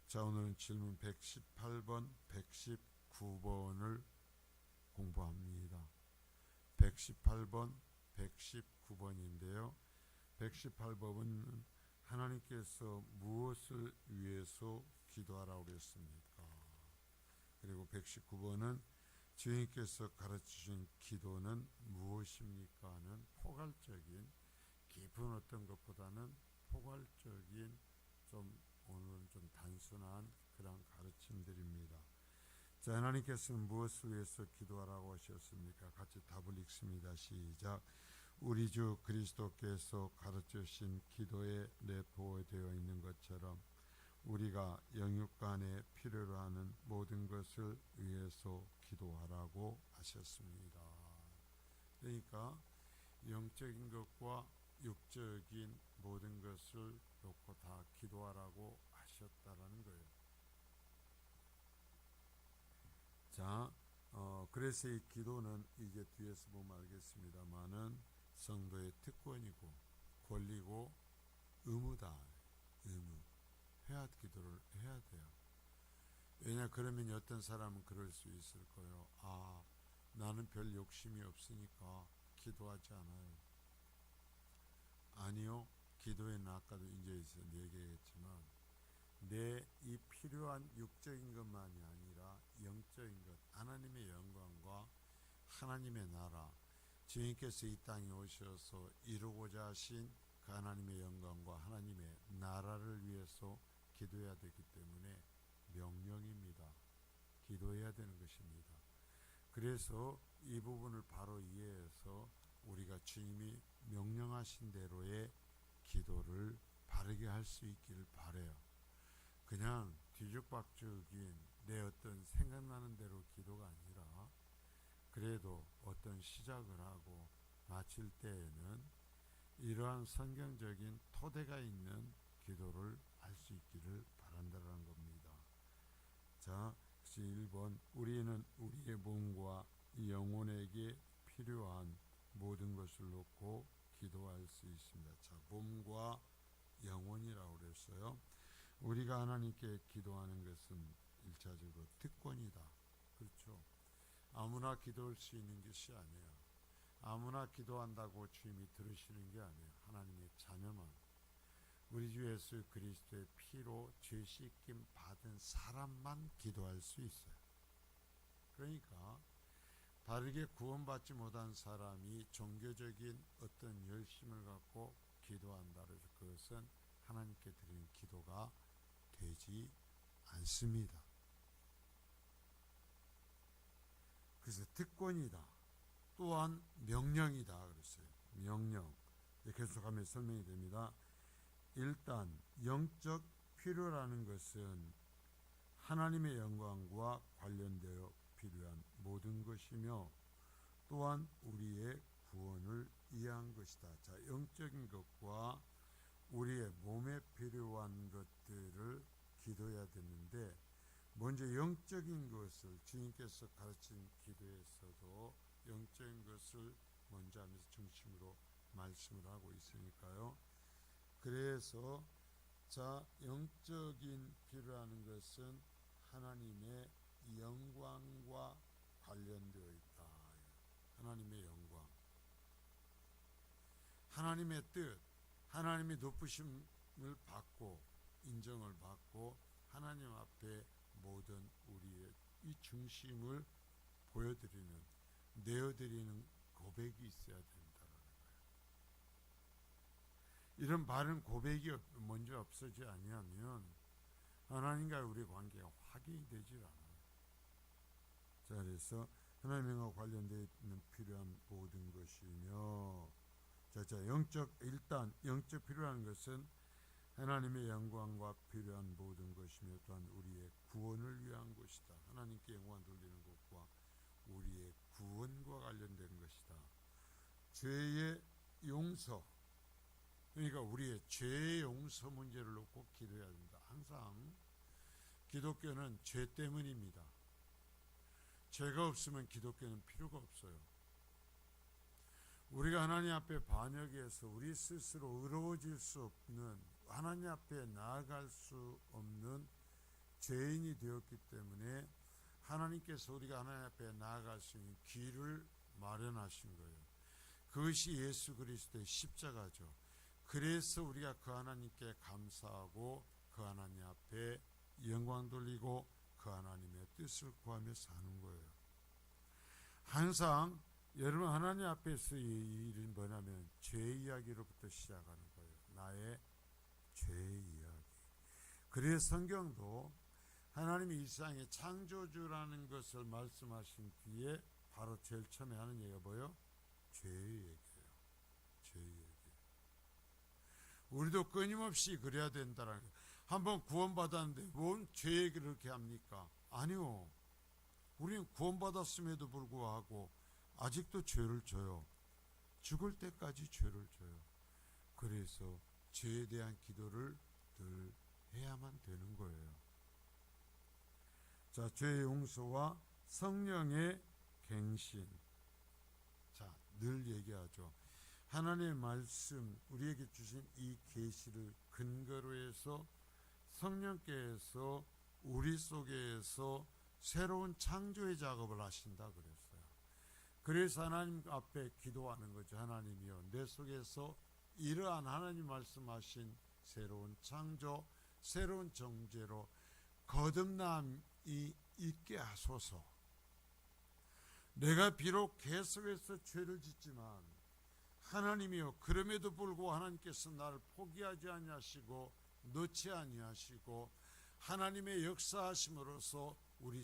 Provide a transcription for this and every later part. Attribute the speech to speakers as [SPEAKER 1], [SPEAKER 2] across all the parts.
[SPEAKER 1] 자, 오늘은 질문 118번, 119번을 공부합니다. 118번, 119번인데요. 118번은 하나님께서 무엇을 위해서 기도하라고 그랬습니까? 그리고 119번은 주님께서 가르치신 기도는 무엇입니까? 하는 포괄적인 깊은 어떤 것보다는 포괄적인 오늘은 좀 단순한 그런 가르침들입니다. 자, 하나님께서는 무엇을 위해서 기도하라고 하셨습니까? 같이 답을 읽습니다. 시작. 우리 주 그리스도께서 가르치신 기도에 내포되어 있는 것처럼 우리가 영육간에 필요로 하는 모든 것을 위해서 기도하라고 하셨습니다. 그러니까 영적인 것과 육적인 모든 것을 놓고 다 기도하라고 하셨다라는 거예요. 자, 그래서 이 기도는 이제 뒤에서 보면 알겠습니다만은 성도의 특권이고 권리고 의무다. 의무. 해야 기도를 해야 돼요. 왜냐 그러면 어떤 사람은 그럴 수 있을 거예요. 아, 나는 별 욕심이 없으니까 기도하지 않아요. 아니요. 기도에는 아까도 이제 얘기했지만 내 이 필요한 육적인 것만이 아니라 영적인 것, 하나님의 영광과 하나님의 나라, 주님께서 이 땅에 오셔서 이루고자 하신 그 하나님의 영광과 하나님의 나라를 위해서 기도해야 되기 때문에 명령입니다. 기도해야 되는 것입니다. 그래서 이 부분을 바로 이해해서 우리가 주님이 명령하신 대로의 기도를 바르게 할 수 있기를 바라요. 그냥 뒤죽박죽인 내 어떤 생각나는 대로 기도가 아니라 그래도 어떤 시작을 하고 마칠 때에는 이러한 성경적인 토대가 있는 기도를 할 수 있기를 바란다는 겁니다. 자, 1번 우리는 우리의 몸과 영혼에게 필요한 모든 것을 놓고 기도할 수 있습니다. 자, 몸과 영혼이라고 그랬어요. 우리가 하나님께 기도하는 것은 1차적으로 특권이다. 그렇죠? 아무나 기도할 수 있는 것이 아니에요. 아무나 기도한다고 주님이 들으시는 게 아니에요. 하나님의 자녀만. 우리 주 예수 그리스도의 피로 죄 씻김 받은 사람만 기도할 수 있어요. 그러니까 바르게 구원받지 못한 사람이 종교적인 어떤 열심을 갖고 기도한다 그래서 그것은 하나님께 드리는 기도가 되지 않습니다. 그래서 특권이다. 또한 명령이다 그랬어요. 명령. 계속하면 설명이 됩니다. 일단 영적 필요라는 것은 하나님의 영광과 관련되어 필요한 모든 것이며 또한 우리의 구원을 위한 것이다. 자, 영적인 것과 우리의 몸에 필요한 것들을 기도해야 되는데 먼저 영적인 것을 주님께서 가르친 기도에서도 영적인 것을 먼저 하면서 중심으로 말씀을 하고 있으니까요. 그래서 자, 영적인 필요하는 것은 하나님의 영광과 관련되어 있다. 하나님의 영광, 하나님의 뜻, 하나님의 높으심을 받고 인정을 받고 하나님 앞에 모든 우리의 이 중심을 보여드리는, 내어드리는 고백이 있어야 된다는 거예요. 이런 바른 고백이 먼저 없어지지 아니하면 하나님과 우리의 관계가 확인이 되질 않아요. 자, 그래서 하나님과 관련되어 있는 필요한 모든 것이며 자, 일단 영적 필요한 것은 하나님의 영광과 필요한 모든 것이며 또한 우리의 구원을 위한 것이다. 하나님께 영광 돌리는 것과 우리의 구원과 관련된 것이다. 죄의 용서, 그러니까 우리의 죄의 용서 문제를 놓고 기도해야 된다. 항상 기독교는 죄 때문입니다. 죄가 없으면 기독교는 필요가 없어요. 우리가 하나님 앞에 반역해서 우리 스스로 의로워질 수 없는, 하나님 앞에 나아갈 수 없는 죄인이 되었기 때문에 하나님께서 우리가 하나님 앞에 나아갈 수 있는 길을 마련하신 거예요. 그것이 예수 그리스도의 십자가죠. 그래서 우리가 그 하나님께 감사하고 그 하나님 앞에 영광 돌리고 그 하나님의 뜻을 구하며 사는 거예요. 항상 여러분 하나님 앞에서의 일은 뭐냐면 죄 이야기로부터 시작하는 거예요. 나의 죄 이야기. 그래서 성경도 하나님이 이 세상의 창조주라는 것을 말씀하신 뒤에 바로 제일 처음에 하는 얘기가 뭐예요? 죄의 얘기예요. 죄의 얘기. 우리도 끊임없이 그래야 된다라는 거예요. 한번 구원받았는데 뭔 죄 얘기를 그렇게 합니까? 아니요. 우리는 구원받았음에도 불구하고 아직도 죄를 져요. 죽을 때까지 죄를 져요. 그래서 죄에 대한 기도를 늘 해야만 되는 거예요. 자, 죄의 용서와 성령의 갱신. 자, 늘 얘기하죠. 하나님의 말씀, 우리에게 주신 이 계시를 근거로 해서 성령께서 우리 속에서 새로운 창조의 작업을 하신다 그랬어요. 그래서 하나님 앞에 기도하는 거죠. 하나님이여, 내 속에서 이러한 하나님 말씀하신 새로운 창조, 새로운 정죄로 거듭남이 있게 하소서. 내가 비록 계속해서 죄를 짓지만 하나님이여, 그럼에도 불구하고 하나님께서 나를 포기하지 아니하시고 놓지 아니하시고 하나님의 역사하심으로써 우리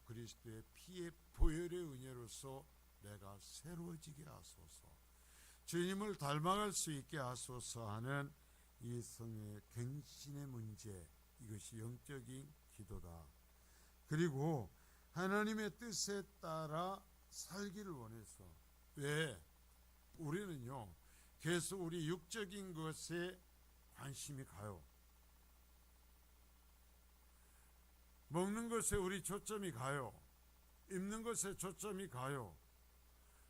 [SPEAKER 1] 그리스도의 피의 보혈의 은혜로서 내가 새로워지게 하소서, 주님을 닮아갈 수 있게 하소서 하는 이 성의 갱신의 문제, 이것이 영적인 기도다. 그리고 하나님의 뜻에 따라 살기를 원해서, 왜? 우리는요 계속 우리 육적인 것에 관심이 가요. 먹는 것에 우리 초점이 가요. 입는 것에 초점이 가요.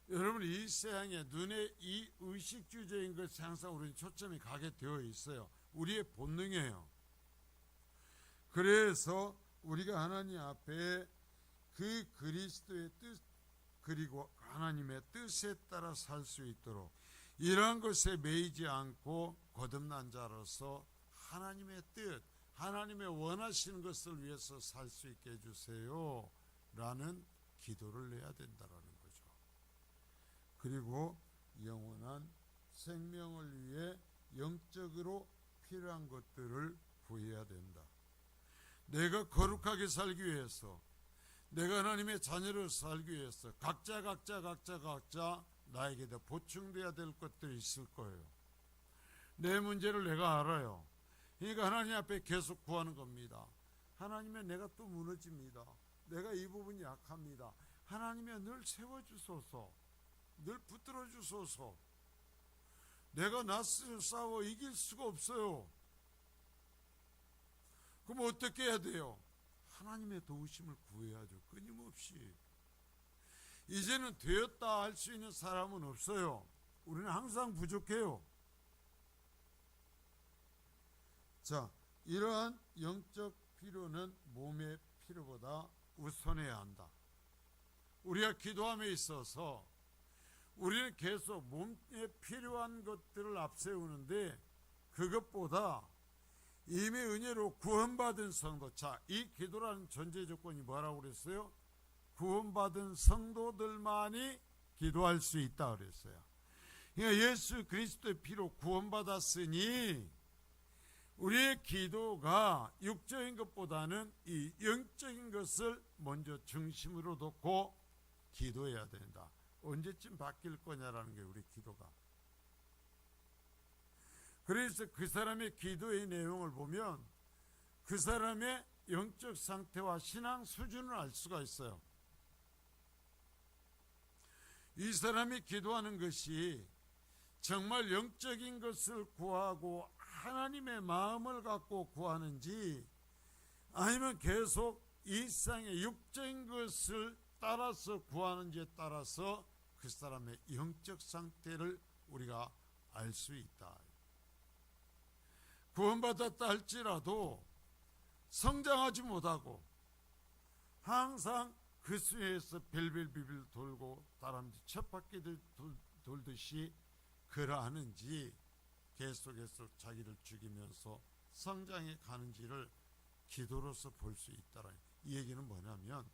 [SPEAKER 1] 여러분, 이 세상에 눈에 이 의식주의적인 것에 항상 우리는 초점이 가게 되어 있어요. 우리의 본능이에요. 그래서 우리가 하나님 앞에 그 그리스도의 뜻, 그리고 하나님의 뜻에 따라 살 수 있도록 이러한 것에 매이지 않고 거듭난 자로서 하나님의 뜻, 하나님의 원하시는 것을 위해서 살 수 있게 해주세요 라는 기도를 해야 된다라는 거죠. 그리고 영원한 생명을 위해 영적으로 필요한 것들을 구해야 된다. 내가 거룩하게 살기 위해서, 내가 하나님의 자녀로 살기 위해서 각자 나에게 더 보충돼야 될 것들이 있을 거예요. 내 문제를 내가 알아요. 그러니까 하나님 앞에 계속 구하는 겁니다. 하나님의, 내가 또 무너집니다. 내가 이 부분이 약합니다. 하나님의, 늘 세워주소서, 늘 붙들어 주소서. 내가 낯을 싸워 이길 수가 없어요. 그럼 어떻게 해야 돼요? 하나님의 도우심을 구해야죠. 끊임없이. 이제는 되었다 할 수 있는 사람은 없어요. 우리는 항상 부족해요. 자, 이러한 영적 필요는 몸의 필요보다 우선해야 한다. 우리가 기도함에 있어서 우리는 계속 몸에 필요한 것들을 앞세우는데, 그것보다 이미 은혜로 구원받은 성도, 자, 이 기도라는 전제 조건이 뭐라고 그랬어요? 구원받은 성도들만이 기도할 수 있다 그랬어요. 그러니까 예수 그리스도의 피로 구원받았으니 우리의 기도가 육적인 것보다는 이 영적인 것을 먼저 중심으로 놓고 기도해야 된다. 언제쯤 바뀔 거냐라는 게 우리 기도가. 그래서 그 사람의 기도의 내용을 보면 그 사람의 영적 상태와 신앙 수준을 알 수가 있어요. 이 사람이 기도하는 것이 정말 영적인 것을 구하고 하나님의 마음을 갖고 구하는지, 아니면 계속 이 세상의 육적인 것을 따라서 구하는지에 따라서 그 사람의 영적 상태를 우리가 알 수 있다. 구원받았다 할지라도 성장하지 못하고 항상 그 수에서 벨벨비빌 돌고 다람쥐 쳇바퀴 돌듯이 그러하는지 계속해서 자기를 죽이면서 성장해 가는지를 기도로서 볼 수 있다라. 이 얘기는 뭐냐면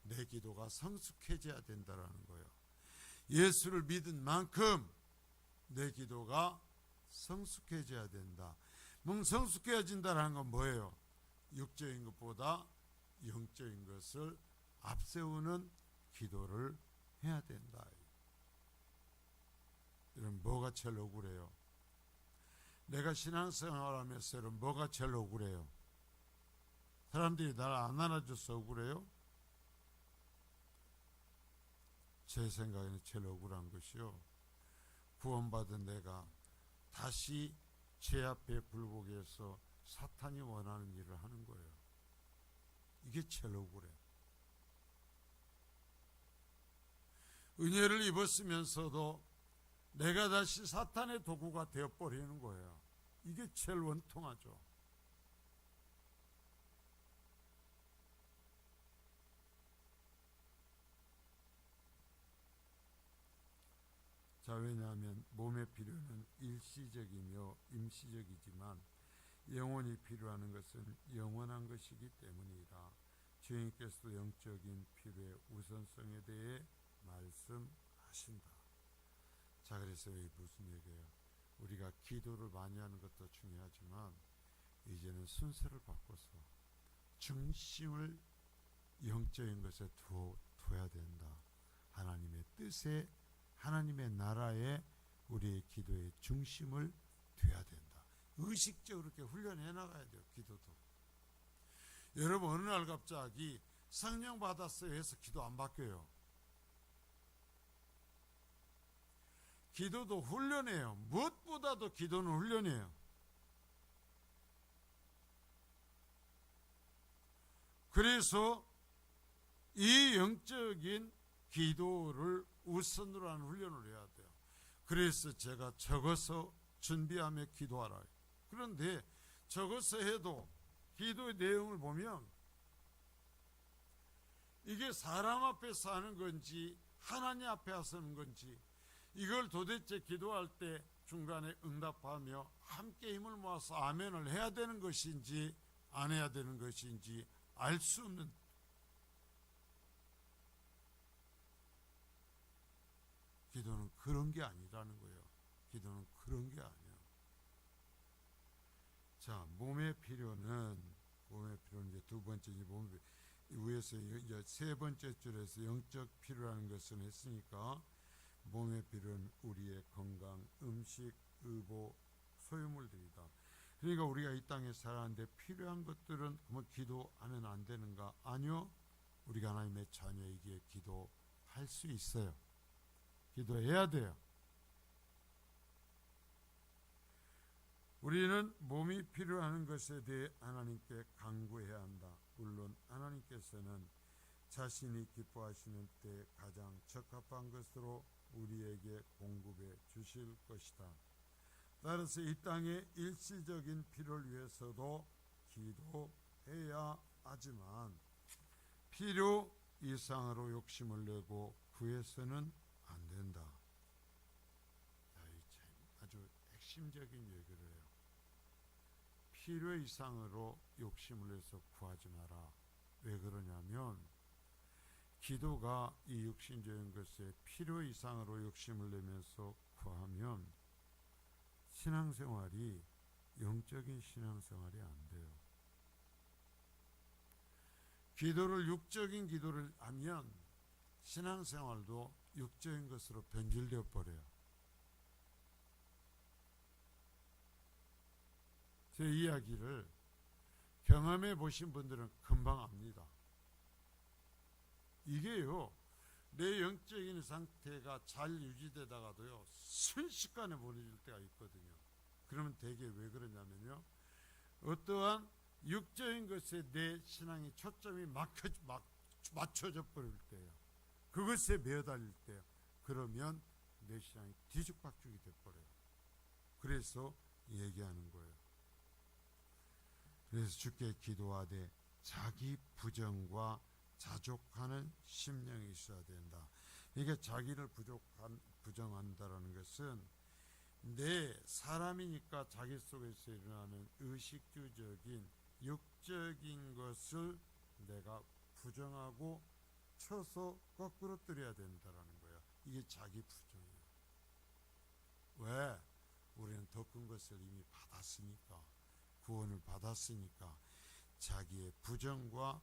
[SPEAKER 1] 내 기도가 성숙해져야 된다라는 거예요. 예수를 믿은 만큼 내 기도가 성숙해져야 된다. 성숙해진다는 건 뭐예요? 육적인 것보다 영적인 것을 앞세우는 기도를 해야 된다. 이런 뭐가 제일 억울해요? 내가 신앙생활하면서 뭐가 제일 억울해요? 사람들이 나를 안 알아줘서 억울해요? 제 생각에는 제일 억울한 것이요, 구원받은 내가 다시 죄 앞에 굴복해서 사탄이 원하는 일을 하는 거예요. 이게 제일 억울해. 은혜를 입었으면서도 내가 다시 사탄의 도구가 되어버리는 거예요. 이게 제일 원통하죠. 자, 왜냐하면 몸의 필요는 일시적이며 임시적이지만 영혼이 필요한 것은 영원한 것이기 때문이라. 주님께서도 영적인 필요의 우선성에 대해 말씀하신다. 자, 그래서 무슨 얘기예요? 우리가 기도를 많이 하는 것도 중요하지만 이제는 순서를 바꿔서 중심을 영적인 것에 둬야 된다. 하나님의 뜻에, 하나님의 나라에 우리의 기도의 중심을 둬야 된다. 의식적으로 이렇게 훈련해 나가야 돼요. 기도도. 여러분, 어느 날 갑자기 성령 받았어요 해서 기도 안 바뀌어요. 기도도 훈련이에요. 무엇보다도 기도는 훈련이에요. 그래서 이 영적인 기도를 우선으로 하는 훈련을 해야 돼요. 그래서 제가 적어서 준비하며 기도하라. 그런데 적어서 해도 기도의 내용을 보면 이게 사람 앞에서 하는 건지 하나님 앞에 하는 건지, 이걸 도대체 기도할 때 중간에 응답하며 함께 힘을 모아서 아멘을 해야 되는 것인지 안 해야 되는 것인지 알 수 없는, 기도는 그런 게 아니라는 거예요. 기도는 그런 게 아니에요. 자, 몸의 필요는 이제 두 번째, 위에서 이제 세 번째 줄에서 영적 필요라는 것은 했으니까, 몸의 필요는 우리의 건강, 음식, 의복, 소유물들이다. 그러니까 우리가 이 땅에 살아가는데 필요한 것들은 뭐 기도하면 안 되는가? 아니요. 우리가 하나님의 자녀이기에 기도할 수 있어요. 기도해야 돼요. 우리는 몸이 필요한 것에 대해 하나님께 간구해야 한다. 물론 하나님께서는 자신이 기뻐하시는 때 가장 적합한 것으로 우리에게 공급해 주실 것이다. 따라서 이 땅의 일시적인 필요를 위해서도 기도해야 하지만 필요 이상으로 욕심을 내고 구해서는 안 된다. 아주 핵심적인 얘기를 해요. 필요 이상으로 욕심을 내서 구하지 마라. 왜 그러냐면 기도가 이 육신적인 것에 필요 이상으로 욕심을 내면서 구하면 신앙생활이 영적인 신앙생활이 안 돼요. 기도를 육적인 기도를 하면 신앙생활도 육적인 것으로 변질되어 버려요. 제 이야기를 경험해 보신 분들은 금방 압니다. 이게요, 내 영적인 상태가 잘 유지되다가도요 순식간에 무너질 때가 있거든요. 그러면 대개 왜 그러냐면요, 어떠한 육적인 것에 내 신앙의 초점이 맞춰져 버릴 때예요. 그것에 매달릴 때예요. 그러면 내 신앙이 뒤죽박죽이 돼버려요. 그래서 얘기하는 거예요. 그래서 주께 기도하되 자기 부정과 자족하는 심령이 있어야 된다. 이게 자기를 부정한다라는 것은 내 사람이니까 자기 속에서 일어나는 의식주적인 육적인 것을 내가 부정하고 쳐서 거꾸로뜨려야 된다라는 거야. 이게 자기 부정이야. 왜? 우리는 더 큰 것을 이미 받았으니까, 구원을 받았으니까 자기의 부정과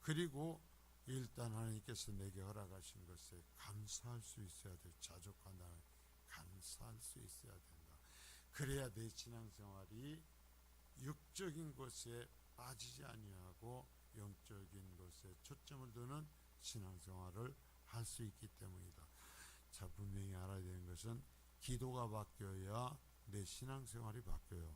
[SPEAKER 1] 그리고 일단 하나님께서 내게 허락하신 것에 감사할 수 있어야 돼. 자족한다는 감사할 수 있어야 된다. 그래야 내 신앙생활이 육적인 것에 빠지지 아니하고 영적인 것에 초점을 두는 신앙생활을 할 수 있기 때문이다. 자, 분명히 알아야 되는 것은 기도가 바뀌어야 내 신앙생활이 바뀌어요.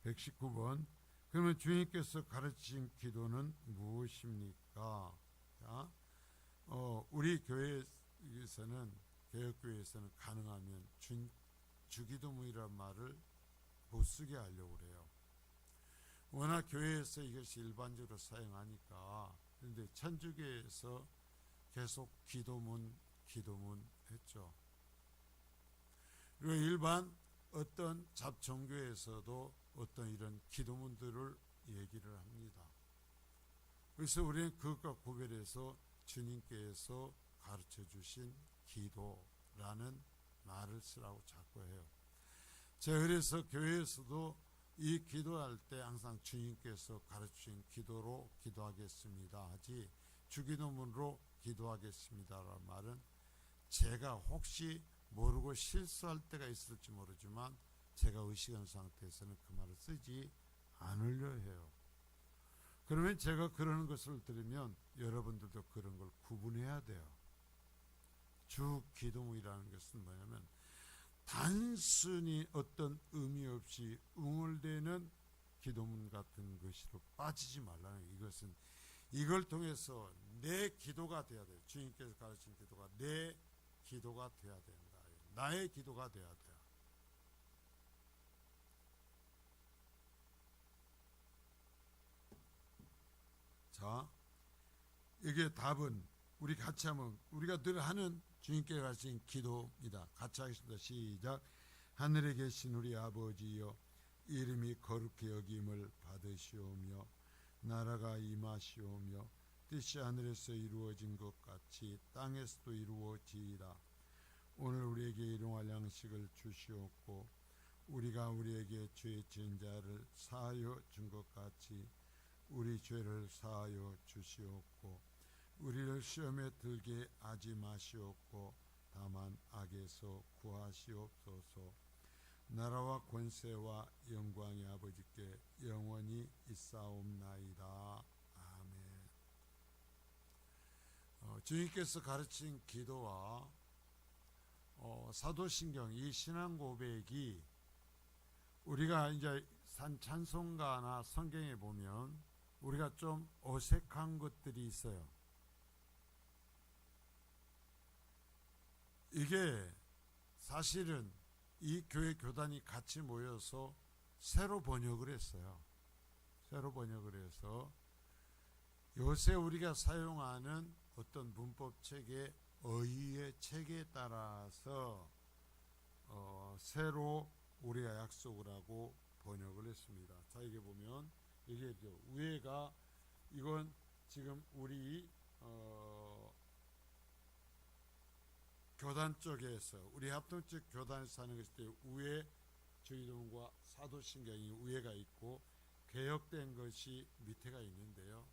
[SPEAKER 1] 119번. 그러면 주님께서 가르치신 기도는 무엇입니까? 자, 우리 교회에서는, 개혁교회에서는 가능하면 주기도문이란 말을 못 쓰게 하려고 그래요. 워낙 교회에서 이것이 일반적으로 사용하니까. 그런데 천주교에서 계속 기도문 했죠. 그리고 일반 어떤 잡종교에서도 어떤 이런 기도문들을 얘기를 합니다. 그래서 우리는 그것과 구별해서 주님께서 가르쳐 주신 기도라는 말을 쓰라고 자꾸 해요. 제가 그래서 교회에서도 이 기도할 때 항상 주님께서 가르치신 기도로 기도하겠습니다 하지, 주기도문으로 기도하겠습니다라는 말은 제가 혹시 모르고 실수할 때가 있을지 모르지만 제가 의식한 상태에서는 그 말을 쓰지 않으려 해요. 그러면 제가 그러는 것을 들으면 여러분들도 그런 걸 구분해야 돼요. 주기도문이라는 것은 뭐냐면 단순히 어떤 의미 없이 웅얼대는 기도문 같은 것으로 빠지지 말라는, 이것은 이걸 통해서 내 기도가 돼야 돼요. 주님께서 가르친 기도가 내 기도가 돼야 된다. 나의 기도가 돼야 돼요. 자, 이게 답은 우리 같이 하면, 우리가 늘 하는 주님께 가르친 기도입니다. 같이 하겠습니다. 시작. 하늘에 계신 우리 아버지여, 이름이 거룩히 여김을 받으시오며 나라가 임하시오며 뜻이 하늘에서 이루어진 것 같이 땅에서도 이루어지이다. 오늘 우리에게 일용할 양식을 주시옵고 우리가 우리에게 죄 지은 자를 사하여 준 것 같이 우리 죄를 사하여 주시옵고 우리를 시험에 들게 하지 마시옵고 다만 악에서 구하시옵소서. 나라와 권세와 영광이 아버지께 영원히 있사옵나이다. 아멘. 주님께서 가르친 기도와 사도신경, 이 신앙 고백이 우리가 이제 찬송가나 성경에 보면 우리가 좀 어색한 것들이 있어요. 이게 사실은 이 교회 교단이 같이 모여서 새로 번역을 했어요. 새로 번역을 해서 요새 우리가 사용하는 어떤 문법 체계, 어휘의 체계에 따라서 새로 우리가 약속을 하고 번역을 했습니다. 자, 이게 보면 이게 위에가, 이건 지금 우리 교단 쪽에서, 우리 합동적 교단에서 하는 것일 때 위에 주기도문과 사도신경이 위에가 있고 개혁된 것이 밑에가 있는데요.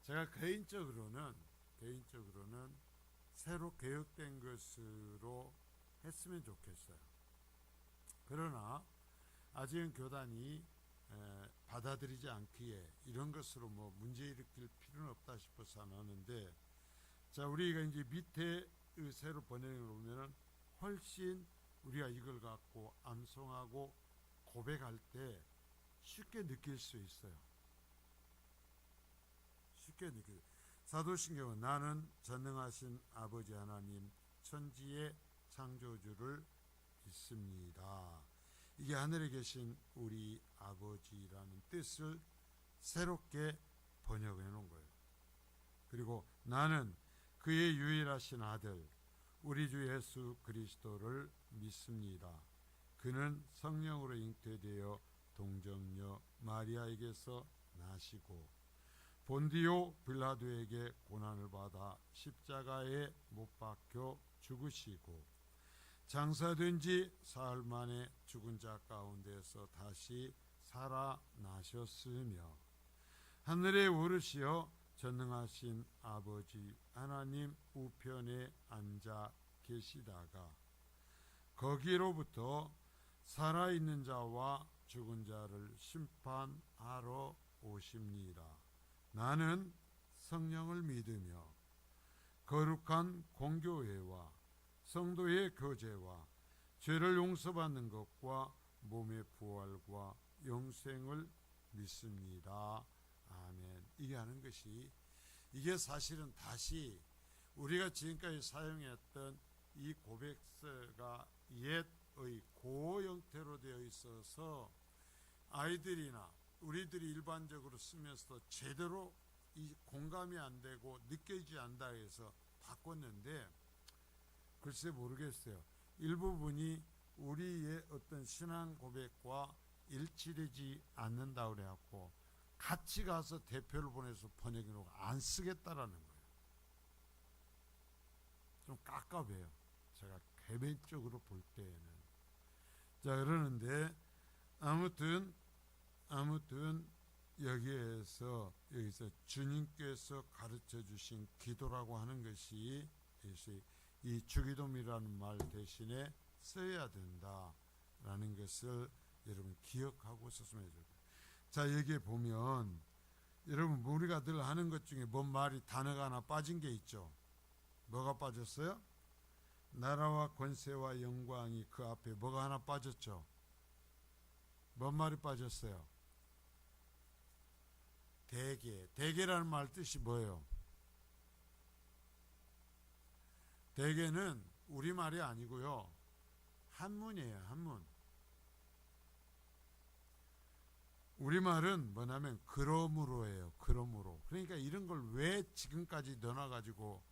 [SPEAKER 1] 제가 개인적으로는 새로 개혁된 것으로 했으면 좋겠어요. 그러나 아직은 교단이 받아들이지 않기에 이런 것으로 뭐 문제 일으킬 필요는 없다 싶어서 안 하는데, 자, 우리가 이제 밑에 새로 번역을 보면은 훨씬 우리가 이걸 갖고 암송하고 고백할 때 쉽게 느낄 수 있어요. 쉽게 느껴요. 사도신경은 나는 전능하신 아버지 하나님 천지의 창조주를 있습니다. 이게 하늘에 계신 우리 아버지라는 뜻을 새롭게 번역해 놓은 거예요. 그리고 나는 그의 유일하신 아들 우리 주 예수 그리스도를 믿습니다. 그는 성령으로 잉태되어 동정녀 마리아에게서 나시고 본디오 빌라도에게 고난을 받아 십자가에 못 박혀 죽으시고 장사된 지 사흘 만에 죽은 자 가운데서 다시 살아나셨으며 하늘에 오르시어 전능하신 아버지 하나님 우편에 앉아 계시다가 거기로부터 살아있는 자와 죽은 자를 심판하러 오십니다. 나는 성령을 믿으며 거룩한 공교회와 성도의 교제와 죄를 용서받는 것과 몸의 부활과 영생을 믿습니다. 아멘. 이게 하는 것이 이게 사실은 다시 우리가 지금까지 사용했던 이 고백서가 옛의 고어 형태로 되어 있어서 아이들이나 우리들이 일반적으로 쓰면서 제대로 이 공감이 안 되고 느껴지지 않다 해서 바꿨는데 글쎄 모르겠어요. 일부분이 우리의 어떤 신앙 고백과 일치되지 않는다고 그래갖고 같이 가서 대표를 보내서 번역해놓고 안 쓰겠다라는 거예요. 좀 깝깝해요. 제가 개별적으로 볼 때에는. 자, 그러는데 아무튼 여기서 주님께서 가르쳐 주신 기도라고 하는 것이 이 주기도문이라는 말 대신에 써야 된다라는 것을 여러분 기억하고 있었으면 좋겠어요. 자, 여기에 보면 여러분 우리가 늘 하는 것 중에 뭔 말이 단어가 하나 빠진 게 있죠. 뭐가 빠졌어요? 나라와 권세와 영광이 그 앞에 뭐가 하나 빠졌죠. 뭔 말이 빠졌어요? 대개. 대개라는 말 뜻이 뭐예요? 대개는 우리말이 아니고요. 한문이에요. 한문. 우리말은 뭐냐면 그러므로예요. 그러므로. 그러니까 이런 걸 왜 지금까지 넣어놔가지고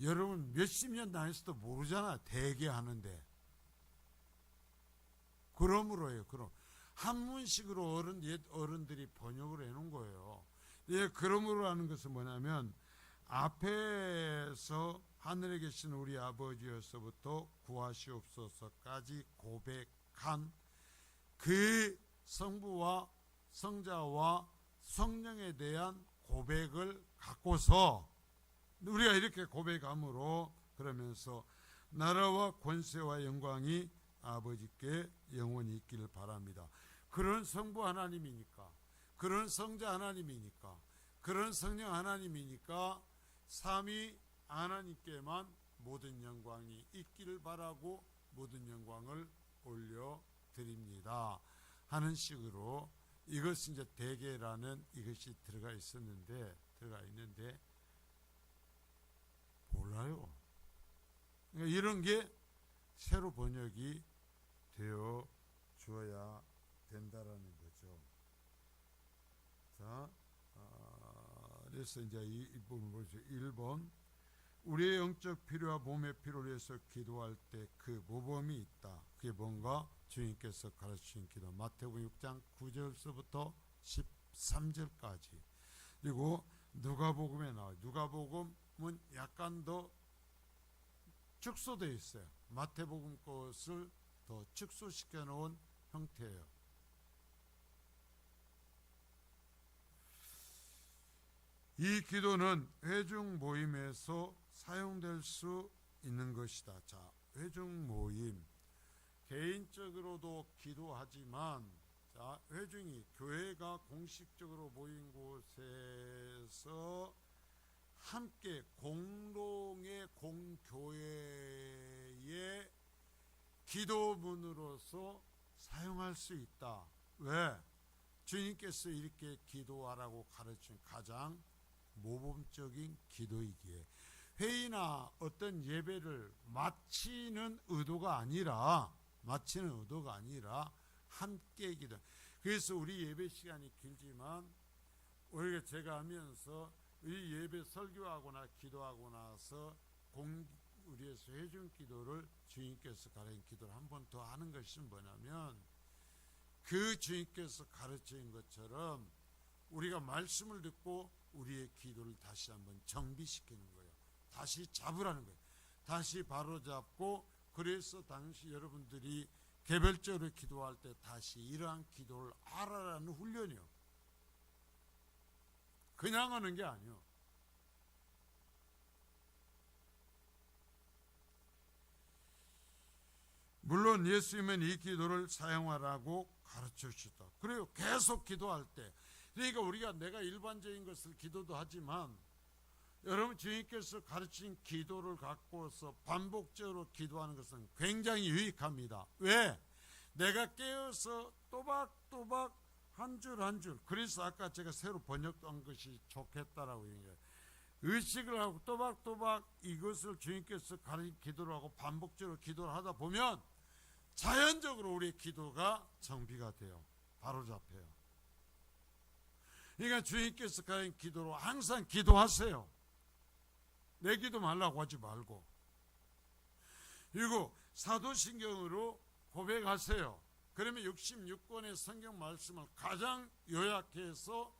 [SPEAKER 1] 여러분 몇십 년 다녔어도 모르잖아. 대개 하는데. 그러므로예요. 그럼. 한문식으로 옛 어른들이 번역을 해놓은 거예요. 예, 그러므로 하는 것은 뭐냐면 앞에서 하늘에 계신 우리 아버지여서부터 구하시옵소서까지 고백한 그 성부와 성자와 성령에 대한 고백을 갖고서 우리가 이렇게 고백함으로 그러면서 나라와 권세와 영광이 아버지께 영원히 있기를 바랍니다. 그런 성부 하나님이니까, 그런 성자 하나님이니까, 그런 성령 하나님이니까 삼위 하나님께만 모든 영광이 있기를 바라고 모든 영광을 올려드립니다 하는 식으로 이것이 이제 대개라는 이것이 들어가 있는데 몰라요. 그러니까 이런 게 새로 번역이 되어 주어야 된다라는 거죠. 자, 그래서 이제 이 부분 보시죠. 1번 우리의 영적 필요와 몸의 필요를 위해서 기도할 때 그 모범이 있다. 그게 뭔가 주님께서 가르치신 기도. 마태복음 6장 9절서부터 13절까지. 그리고 누가복음에 나와요. 누가복음은 약간 더 축소되어 있어요. 마태복음 것을 더 축소시켜 놓은 형태예요. 이 기도는 회중 모임에서 사용될 수 있는 것이다. 자, 회중 모임. 개인적으로도 기도하지만, 자, 회중이 교회가 공식적으로 모인 곳에서 함께 공동의 공교회의 기도문으로서 사용할 수 있다. 왜? 주님께서 이렇게 기도하라고 가르친 가장 모범적인 기도이기에 회의나 어떤 예배를 마치는 의도가 아니라 마치는 의도가 아니라 함께 기도. 그래서 우리 예배 시간이 길지만 우리가 제가 하면서 우리 예배 설교하거나 기도하고 나서 우리에서 회중 기도를 주님께서 가르친 기도를 한 번 더 하는 것이 뭐냐면 그 주님께서 가르친 것처럼 우리가 말씀을 듣고 우리의 기도를 다시 한번 정비시키는 거예요. 다시 잡으라는 거예요. 다시 바로잡고, 그래서 당시 여러분들이 개별적으로 기도할 때 다시 이러한 기도를 하라라는 훈련이요. 그냥 하는 게 아니요. 물론 예수님은 이 기도를 사용하라고 가르쳐 주셨다. 그래요. 계속 기도할 때. 그러니까 우리가 내가 일반적인 것을 기도도 하지만 여러분 주님께서 가르친 기도를 갖고서 반복적으로 기도하는 것은 굉장히 유익합니다. 왜? 내가 깨어서 또박또박 한 줄 한 줄. 그래서 아까 제가 새로 번역한 것이 좋겠다라고 얘기해요. 의식을 하고 또박또박 이것을 주님께서 가르친 기도를 하고 반복적으로 기도를 하다 보면 자연적으로 우리의 기도가 정비가 돼요. 바로 잡혀요. 그러니까 주님께서 가르친 기도로 항상 기도하세요. 내 기도 말라고 하지 말고. 그리고 사도신경으로 고백하세요. 그러면 66권의 성경 말씀을 가장 요약해서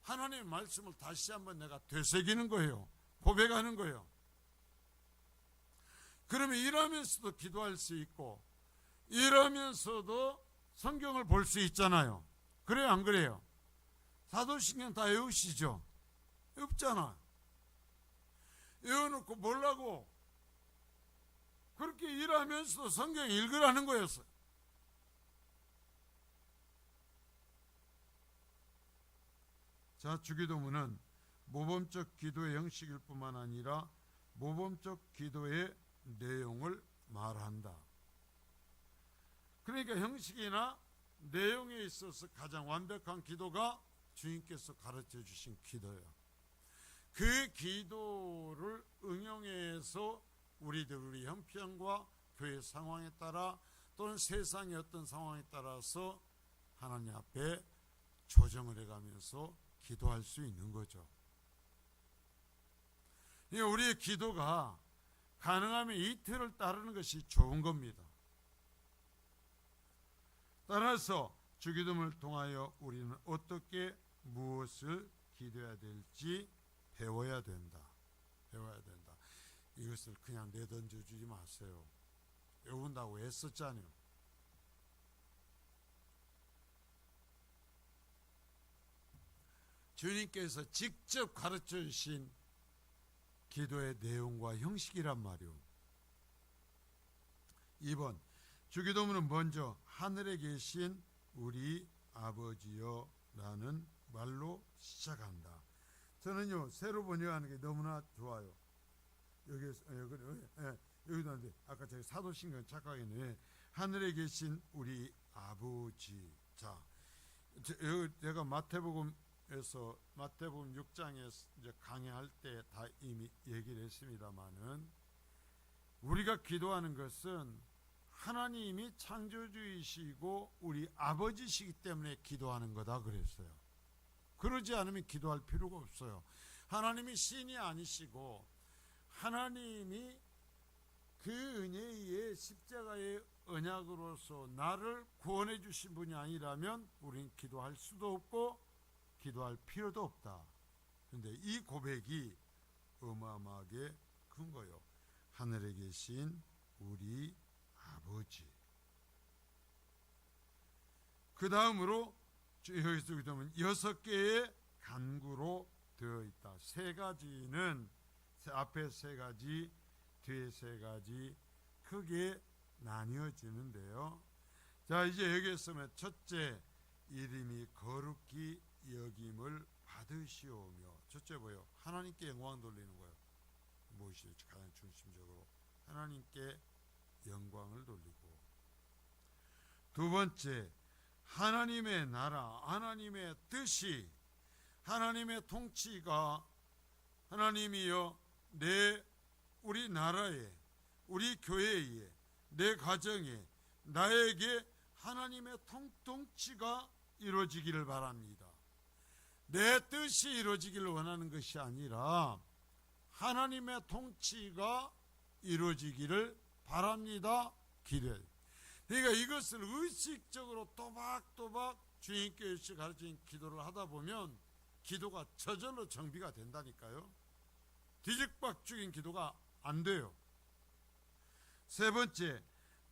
[SPEAKER 1] 하나님의 말씀을 다시 한번 내가 되새기는 거예요. 고백하는 거예요. 그러면 이러면서도 기도할 수 있고 이러면서도 성경을 볼 수 있잖아요. 그래요, 안 그래요? 사도신경 다 외우시죠? 없잖아. 외워놓고 뭐라고? 그렇게 일하면서도 성경 읽으라는 거였어요. 자, 주기도문은 모범적 기도의 형식일 뿐만 아니라 모범적 기도의 내용을 말한다. 그러니까 형식이나 내용에 있어서 가장 완벽한 기도가 주님께서 가르쳐 주신 기도예요. 그 기도를 응용해서 우리 형편과 교회 상황에 따라 또는 세상의 어떤 상황에 따라서 하나님 앞에 조정을 해가면서 기도할 수 있는 거죠. 우리의 기도가 가능하면 이틀을 따르는 것이 좋은 겁니다. 따라서 주기도문을 통하여 우리는 어떻게 무엇을 기도해야 될지 배워야 된다. 배워야 된다. 이것을 그냥 내던져 주지 마세요. 외운다고 애썼잖아요. 주님께서 직접 가르쳐 주신 기도의 내용과 형식이란 말이요. 2번, 주기도문은 먼저 하늘에 계신 우리 아버지여 라는 말로 시작한다. 저는요, 새로 번역하는 게 너무나 좋아요. 여기도 한데, 아까 제가 사도신경 착각했네. 하늘에 계신 우리 아버지. 자, 제가 마태복음에서 마태복음 6장에 이제 강의할 때 다 이미 얘기를 했습니다만은 우리가 기도하는 것은 하나님이 창조주이시고 우리 아버지시기 때문에 기도하는 거다 그랬어요. 그러지 않으면 기도할 필요가 없어요. 하나님이 신이 아니시고 하나님이 그 은혜의 십자가의 언약으로서 나를 구원해 주신 분이 아니라면 우리는 기도할 수도 없고 기도할 필요도 없다. 그런데 이 고백이 어마어마하게 큰 거예요. 하늘에 계신 우리 아버지. 그 다음으로 여기서 보면 6개의 간구로 되어 있다. 3가지는 앞에 3가지, 뒤에 3가지 크게 나뉘어지는데요. 자, 이제 여기에서 첫째, 이름이 거룩히 여김을 받으시오며. 첫째 뭐예요? 하나님께 영광 돌리는 거예요. 무엇이 가장 중심적으로 하나님께 영광을 돌리고. 두 번째, 하나님의 나라, 하나님의 뜻이, 하나님의 통치가 하나님이여 우리 나라에, 우리 교회에, 내 가정에, 나에게 하나님의 통치가 이루어지기를 바랍니다. 내 뜻이 이루어지기를 원하는 것이 아니라 하나님의 통치가 이루어지기를 바랍니다. 기도해요. 그러니까 이것을 의식적으로 또박또박 주님께서 가르친 기도를 하다 보면 기도가 저절로 정비가 된다니까요. 뒤죽박죽인 기도가 안 돼요. 세 번째,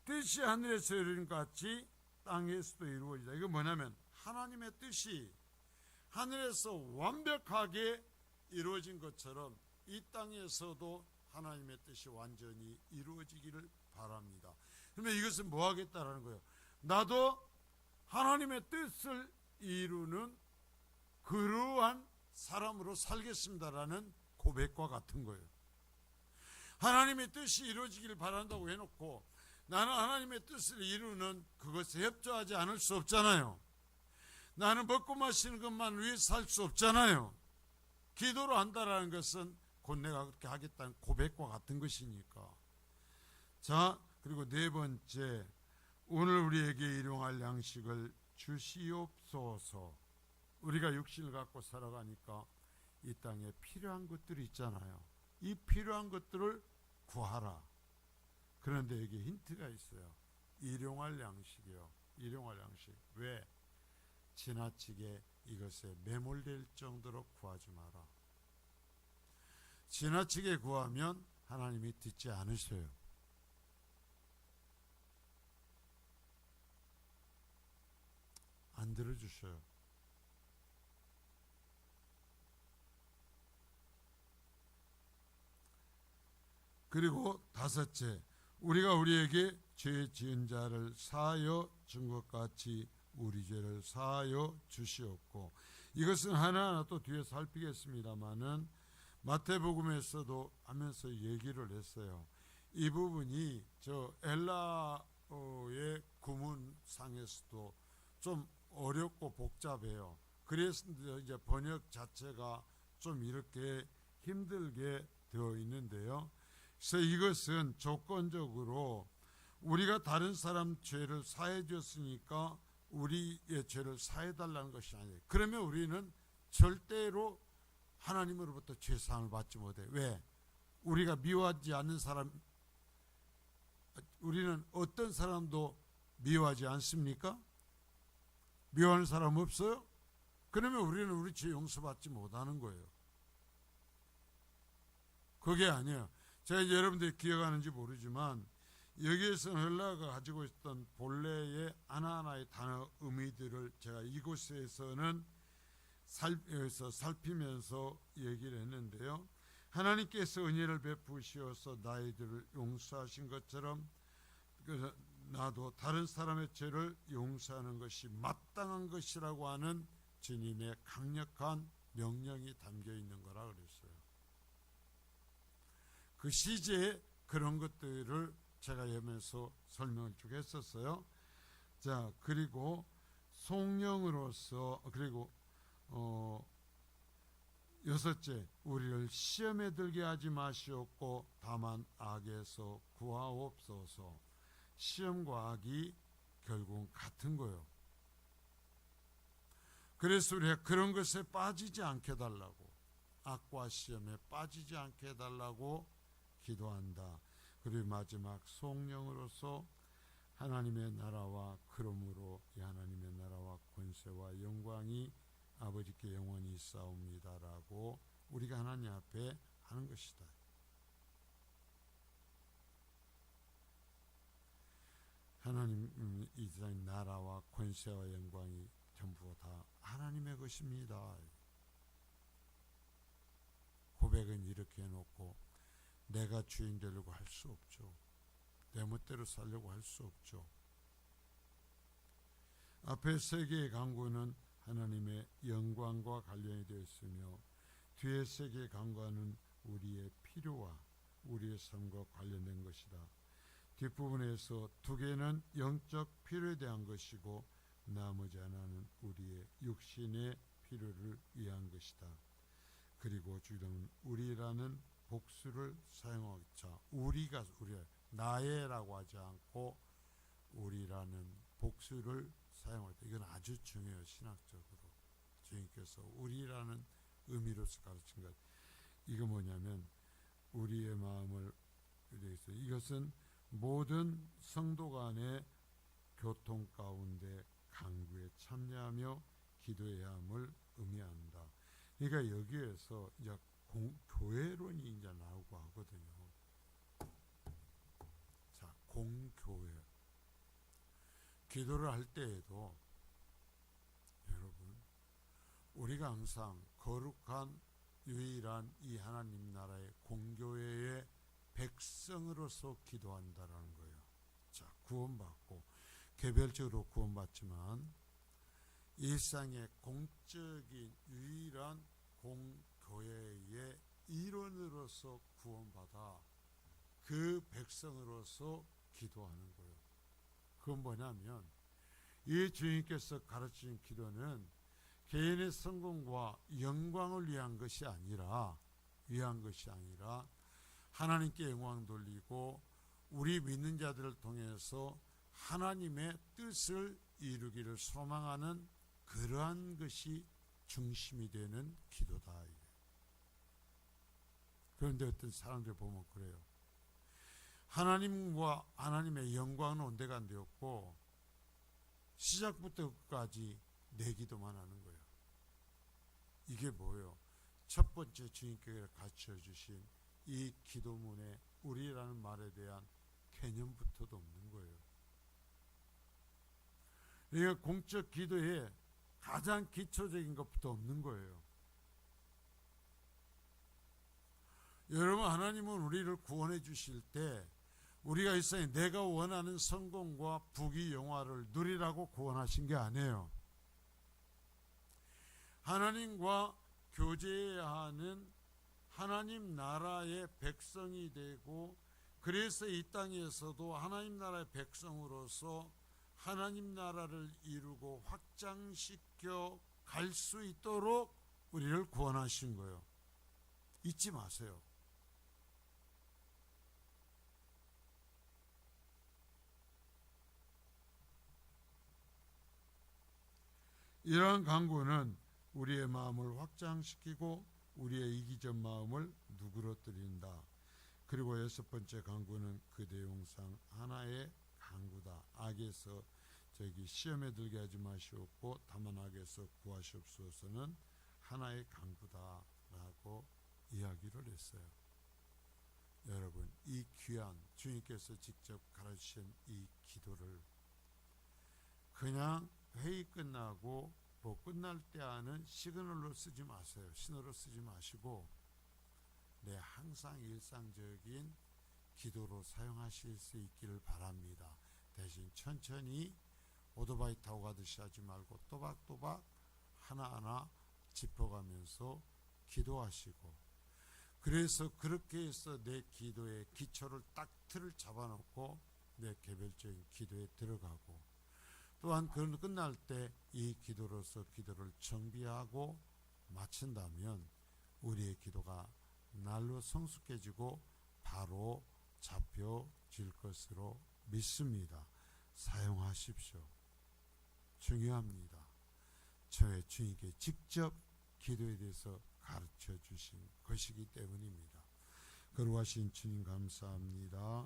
[SPEAKER 1] 뜻이 하늘에서 이루어진 것 같이 땅에서도 이루어지다. 이거 뭐냐면 하나님의 뜻이 하늘에서 완벽하게 이루어진 것처럼 이 땅에서도 하나님의 뜻이 완전히 이루어지기를 바랍니다. 그러면 이것은 뭐 하겠다라는 거예요? 나도 하나님의 뜻을 이루는 그러한 사람으로 살겠습니다라는 고백과 같은 거예요. 하나님의 뜻이 이루어지기를 바란다고 해놓고 나는 하나님의 뜻을 이루는 그것에 협조하지 않을 수 없잖아요. 나는 먹고 마시는 것만 위해 살 수 없잖아요. 기도로 한다라는 것은 곧 내가 그렇게 하겠다는 고백과 같은 것이니까. 자, 그리고 네 번째, 오늘 우리에게 일용할 양식을 주시옵소서. 우리가 육신을 갖고 살아가니까 이 땅에 필요한 것들이 있잖아요. 이 필요한 것들을 구하라. 그런데 여기 힌트가 있어요. 일용할 양식이요. 일용할 양식. 왜? 지나치게 이것에 매몰될 정도로 구하지 마라. 지나치게 구하면 하나님이 듣지 않으셔요. 안 들어주셔요. 그리고 다섯째, 우리가 우리에게 죄 지은 자를 사하여 준 것 같이 우리 죄를 사하여 주시옵고. 이것은 하나하나 또 뒤에 살피겠습니다마는 마태복음에서도 하면서 얘기를 했어요. 이 부분이 저 엘라어의 구문상에서도 좀 어렵고 복잡해요. 그래서 이제 번역 자체가 좀 이렇게 힘들게 되어 있는데요. 그래서 이것은 조건적으로 우리가 다른 사람 죄를 사해 줬으니까 우리의 죄를 사해 달라는 것이 아니에요. 그러면 우리는 절대로 하나님으로부터 죄사함을 받지 못해요. 왜? 우리가 미워하지 않는 사람, 우리는 어떤 사람도 미워하지 않습니까? 미워하는 사람 없어요? 그러면 우리는 우리 죄 용서받지 못하는 거예요. 그게 아니에요. 제가 이제 여러분들이 기억하는지 모르지만 여기에서는 헬라어가 가지고 있던 본래의 하나하나의 단어 의미들을 제가 이곳에서는 살피면서 얘기를 했는데요. 하나님께서 은혜를 베푸시어서 나희들을 용서하신 것처럼 나도 다른 사람의 죄를 용서하는 것이 마땅한 것이라고 하는 주님의 강력한 명령이 담겨 있는 거라 그랬어요. 그 시제에 그런 것들을 제가 여면서 설명을 쭉 했었어요. 자, 그리고 성령으로서, 그리고 여섯째, 우리를 시험에 들게 하지 마시옵고 다만 악에서 구하옵소서. 시험과 악이 결국은 같은 거예요. 그래서 우리가 그런 것에 빠지지 않게 해달라고, 악과 시험에 빠지지 않게 해달라고 기도한다. 그리고 마지막 성령으로서 하나님의 나라와 그러므로 이 하나님의 나라와 권세와 영광이 아버지께 영원히 있사옵니다라고 우리가 하나님 앞에 하는 것이다. 하나님 이 세상 나라와 권세와 영광이 전부 다 하나님의 것입니다. 고백은 이렇게 해놓고 내가 주인 되려고 할 수 없죠. 내 멋대로 살려고 할 수 없죠. 앞에 세 개의 강구는 하나님의 영광과 관련이 되어 있으며 뒤에 세 개의 강구는 우리의 필요와 우리의 삶과 관련된 것이다. 뒷부분에서 두 개는 영적 필요에 대한 것이고 나머지 하나는 우리의 육신의 필요를 위한 것이다. 그리고 주님은 우리라는 복수를 사용하자. 우리가 나의라고 하지 않고 우리라는 복수를 사용할 때 이건 아주 중요해요. 신학적으로 주님께서 우리라는 의미로서 가르친 것. 이거 뭐냐면 우리의 마음을 위해서 이것은 모든 성도 간의 교통 가운데 강구에 참여하며 기도해야 함을 의미한다. 그러니까 여기에서 이제 교회론이 이제 나오고 하거든요. 자, 공교회. 기도를 할 때에도 여러분 우리가 항상 거룩한 유일한 이 하나님 나라의 공교회의 백성으로서 기도한다라는 거예요. 자, 구원받고 개별적으로 구원받지만 일상의 공적인 유일한 공교회의 일원으로서 구원받아 그 백성으로서 기도하는 거예요. 그건 뭐냐면 이 주님께서 가르치신 기도는 개인의 성공과 영광을 위한 것이 아니라 하나님께 영광 돌리고 우리 믿는 자들을 통해서 하나님의 뜻을 이루기를 소망하는 그러한 것이 중심이 되는 기도다. 그런데 어떤 사람들 보면 그래요. 하나님과 하나님의 영광은 온데가 안 되었고 시작부터 끝까지 내 기도만 하는 거예요. 이게 뭐예요? 첫 번째 주님께서 가르쳐 주신 이 기도문에 우리라는 말에 대한 개념부터도 없는 거예요. 그러니까 공적 기도에 가장 기초적인 것부터 없는 거예요. 여러분, 하나님은 우리를 구원해 주실 때 우리가 이 세상에 내가 원하는 성공과 부귀 영화를 누리라고 구원하신 게 아니에요. 하나님과 교제해야 하는 하나님 나라의 백성이 되고 그래서 이 땅에서도 하나님 나라의 백성으로서 하나님 나라를 이루고 확장시켜 갈 수 있도록 우리를 구원하신 거예요. 잊지 마세요. 이러한 간구는 우리의 마음을 확장시키고 우리의 이기적 마음을 누그러뜨린다. 그리고 여섯 번째 간구는 그 내용상 하나의 간구다. 악에서 시험에 들게 하지 마시옵고 다만 악에서 구하시옵소서는 하나의 간구다라고 이야기를 했어요. 여러분, 이 귀한 주님께서 직접 가르치신 이 기도를 그냥 회의 끝나고 뭐 끝날 때 하는 시그널로 쓰지 마세요. 신호로 쓰지 마시고 항상 일상적인 기도로 사용하실 수 있기를 바랍니다. 대신 천천히 오토바이 타고 가듯이 하지 말고 또박또박 하나하나 짚어가면서 기도하시고 그래서 그렇게 해서 내 기도의 기초를 딱 틀을 잡아놓고 내 개별적인 기도에 들어가고 또한 끝날 때 이 기도로서 기도를 정비하고 마친다면 우리의 기도가 날로 성숙해지고 바로 잡혀질 것으로 믿습니다. 사용하십시오. 중요합니다. 저의 주님께 직접 기도에 대해서 가르쳐 주신 것이기 때문입니다. 거룩하신 주님 감사합니다.